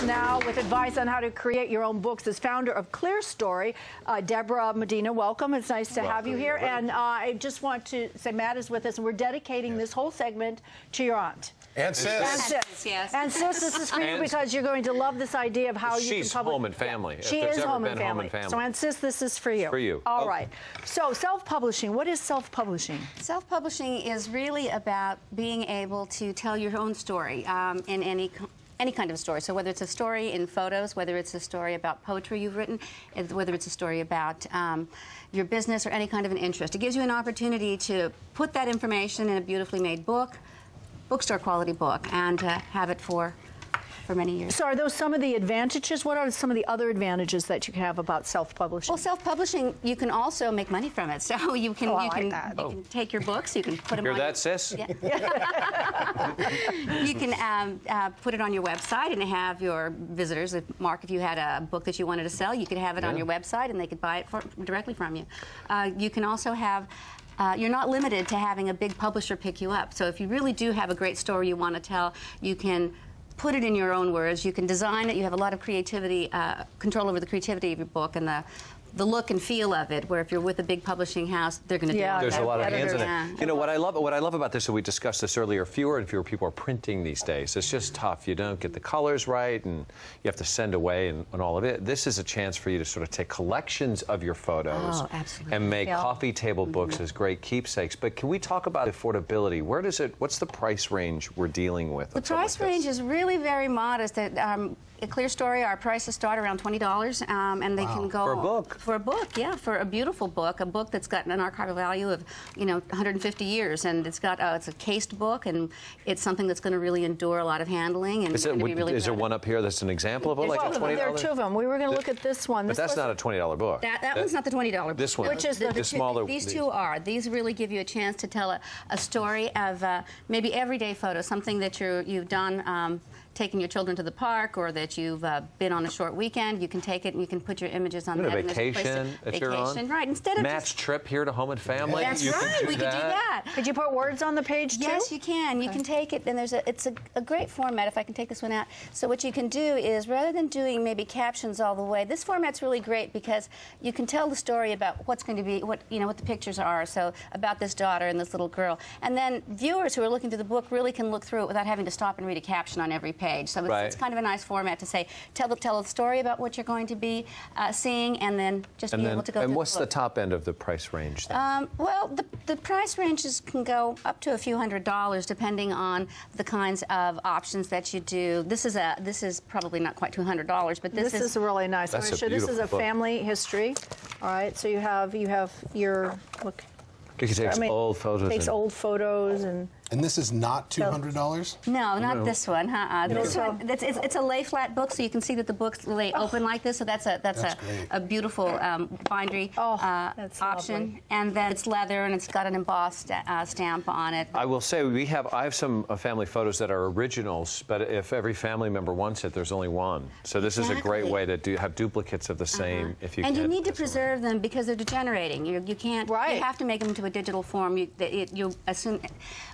now with advice on how to create your own books is founder of Clear Story, Deborah Medina. Welcome. It's nice to have you here. And I just want to say Matt is with us, and we're dedicating this whole segment to your aunt. And sis. And sis. Yes. And sis, this is for you because you're going to love this idea of how you can She's publish. home and family. She is home and family. So, and sis, this is for you. For you. All right. So, self-publishing. What is self-publishing? Self-publishing is really about being able to tell your own story in any kind of story. So whether it's a story in photos, whether it's a story about poetry you've written, whether it's a story about your business or any kind of an interest. It gives you an opportunity to put that information in a beautifully made book, bookstore quality book, and have it for many years. So are those some of the advantages? What are some of the other advantages that you have about self-publishing? Well, self-publishing, you can also make money from it. So you can, I you like can, that. you can take your books, you can put them Hear on that, sis? Yeah. You can put it on your website and have your visitors, Mark, if you had a book that you wanted to sell, you could have it on your website and they could buy it directly from you. You can also have you're not limited to having a big publisher pick you up. So if you really do have a great story you want to tell, you can put it in your own words. You can design it. You have a lot of creativity, control over the creativity of your book and the look and feel of it, where if you're with a big publishing house, they're going to do it. There's a lot of hands in Yeah. it. You know, what I love about this, and we discussed this earlier, fewer and fewer people are printing these days. It's just tough. You don't get the colors right, and you have to send away and all of it. This is a chance for you to sort of take collections of your photos and make coffee table books as great keepsakes. But can we talk about affordability? What's the price range we're dealing with? The price range is really very modest. A Clear Story, our prices start around $20, and they can go for a book. For a book, yeah, for a beautiful book, a book that's got an archival value of 150 years, and it's got it's a cased book, and it's something that's going to really endure a lot of handling. And Is there one up here that's an example of it, like a $20? There are two of them. We were going to look at this one. But that's not a $20 book. That one's not the $20 book. This one, which is the smaller. These two are. These really give you a chance to tell a story of maybe everyday photos, something that you've done. Taking your children to the park, or that you've been on a short weekend, you can take it and you can put your images on that. A vacation that you're on. Right. Instead of match trip here to home and family. That's right. We could do that. Could you put words on the page too? Yes, you can. You can take it, and it's a great format. If I can take this one out. So what you can do is, rather than doing maybe captions all the way, this format's really great because you can tell the story about what's going to be, what the pictures are. So about this daughter and this little girl, and then viewers who are looking through the book really can look through it without having to stop and read a caption on every page. So it's kind of a nice format to say, tell a story about what you're going to be seeing, and then just be able to go through And what's the book. the top end of the price range then? Well, the price ranges can go up to a few $100s depending on the kinds of options that you do. This is probably not quite $200, but this is really nice. That's I'm sure this is a book. family history. All right, so you have your look. You can take old photos. Takes old photos and. And this is not $200? No, not this one. This one, it's a lay flat book, so you can see that the book's lay open like this. So that's a beautiful bindery option. Lovely. And then it's leather, and it's got an embossed stamp on it. I will say I have some family photos that are originals, but if every family member wants it, there's only one. So this is a great way to have duplicates of the same. If you and can. you need to preserve them because they're degenerating. You can't. Right. You have to make them into a digital form. You assume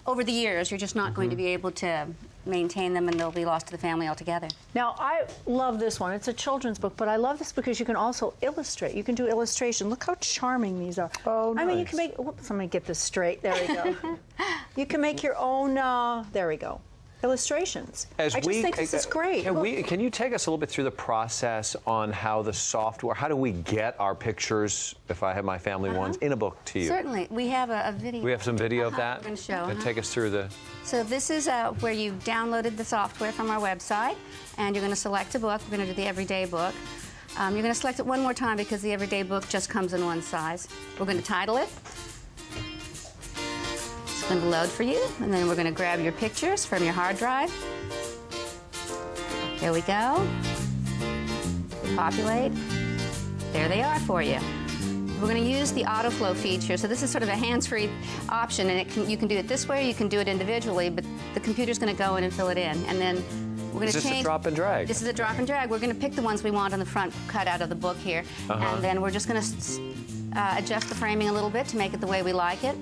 over the years, you're just not going to be able to maintain them, and they'll be lost to the family altogether. Now, I love this one. It's a children's book, but I love this because you can also illustrate. You can do illustration. Look how charming these are. Oh, nice. I mean, you can make, whoops, let me get this straight. There we go. You can make your own, there we go, illustrations. I just think this is great. Can you take us a little bit through the process on how the software, how do we get our pictures, if I have my family ones, in a book to you? Certainly. We have a video. We have some video of that? We're going to show. And take us through the... So this is where you downloaded the software from our website, and you're going to select a book. We're going to do the everyday book. You're going to select it one more time because the everyday book just comes in one size. We're going to title it. It's going to load for you, and then we're going to grab your pictures from your hard drive. There we go. Populate. There they are for you. We're going to use the autoflow feature. So this is sort of a hands-free option, and you can do it this way, or you can do it individually, but the computer's going to go in and fill it in. And then we're going to change. Is this a drop and drag? This is a drop and drag. We're going to pick the ones we want on the front cut out of the book here. And then we're just going to adjust the framing a little bit to make it the way we like it.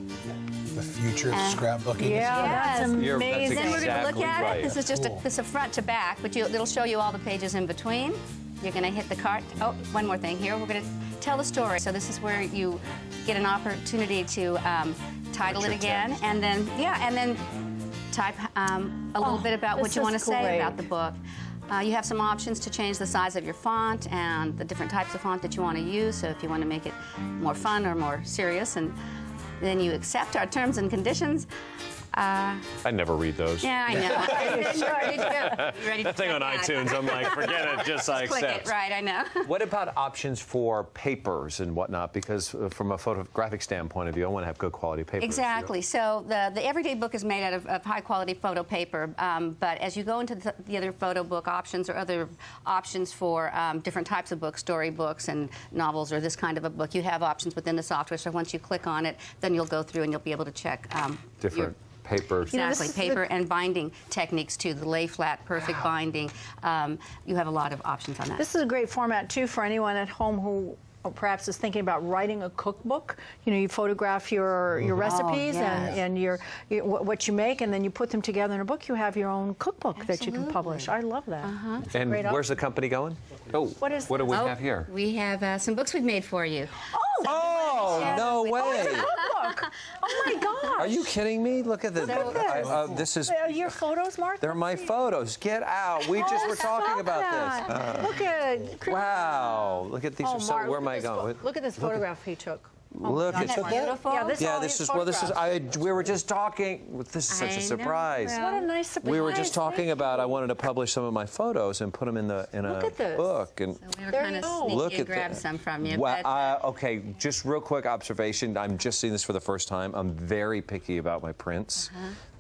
the future of scrapbooking. Yeah, Yes. that's You're- that's amazing. Then we're going to look Exactly at right. it. This is just Cool. this is front to back, but it'll show you all the pages in between. You're going to hit the cart. Oh, one more thing here. We're going to tell the story. So this is where you get an opportunity to title it again, and then type a little bit about what this you want to is say great. about the book. You have some options to change the size of your font and the different types of font that you want to use. So if you want to make it more fun or more serious, and then you accept our terms and conditions. I never read those. Yeah, I know. You ready to That thing on check that? iTunes, I'm like, forget it, just I Click accept. it, right, I know. What about options for papers and whatnot? Because from a photographic standpoint of view, I want to have good quality papers. Exactly. So the everyday book is made out of high quality photo paper, but as you go into the other photo book options or other options for different types of books, story books and novels or this kind of a book, you have options within the software. So once you click on it, then you'll go through and you'll be able to check Different papers. Exactly, this is paper and binding techniques too, the lay flat, perfect binding. You have a lot of options on that. This is a great format, too, for anyone at home who perhaps is thinking about writing a cookbook. You know, you photograph your recipes yes. and what you make, and then you put them together in a book. You have your own cookbook that you can publish. I love that. It's a And great where's the company going? Oh, What is what do we Oh, have here? We have some books we've made for you. Oh, no way. cookbook. Oh my gosh. Are you kidding me? Look at this. Look at this. This is, Are your photos, Mark? they're my photos. Get out. We just were talking about this. Look at Wow. Look at these. Oh, So Mark, where am I look at this going? Look at this photograph he took. Look at Isn't that beautiful? Yeah, this Yeah, all this his is well. This is. photographs. We were just talking. This is such I a know. surprise. What a nice surprise. We were just talking Thank about. you. I wanted to publish some of my photos and put them in a Look at this. book. And We were There kind you of go. sneaky look and at grab that. some from you. Well, but, okay, just real quick observation. I'm just seeing this for the first time. I'm very picky about my prints.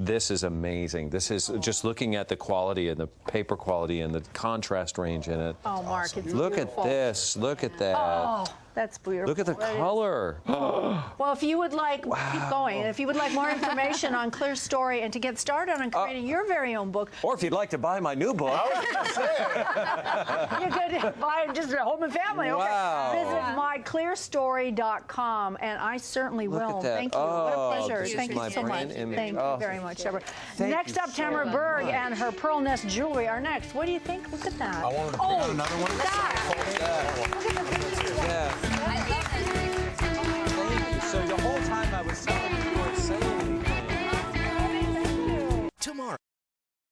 This is amazing. This is just looking at the quality and the paper quality and the contrast range in it. Oh, Mark, it's Look beautiful. at this. Look at that. Oh, that's beautiful. Look at the That is- color. Well, if you would like, keep going. If you would like more information on Clear Story and to get started on creating your very own book, Or if you'd like to buy my new book. you could buy it just at Home and Family. Okay. Wow. Visit myclearstory.com, and I certainly Look will. at that. Thank you. What a Oh, pleasure. this is Thank you my so much. brand image. Thank Oh. you very much, Deborah. Thank Next you up, so Tamara Berg much. and her Pearl Nest jewelry are next. What do you think? Look at that. I wanted to pick out another one. Look at the picture. Yeah. I love this.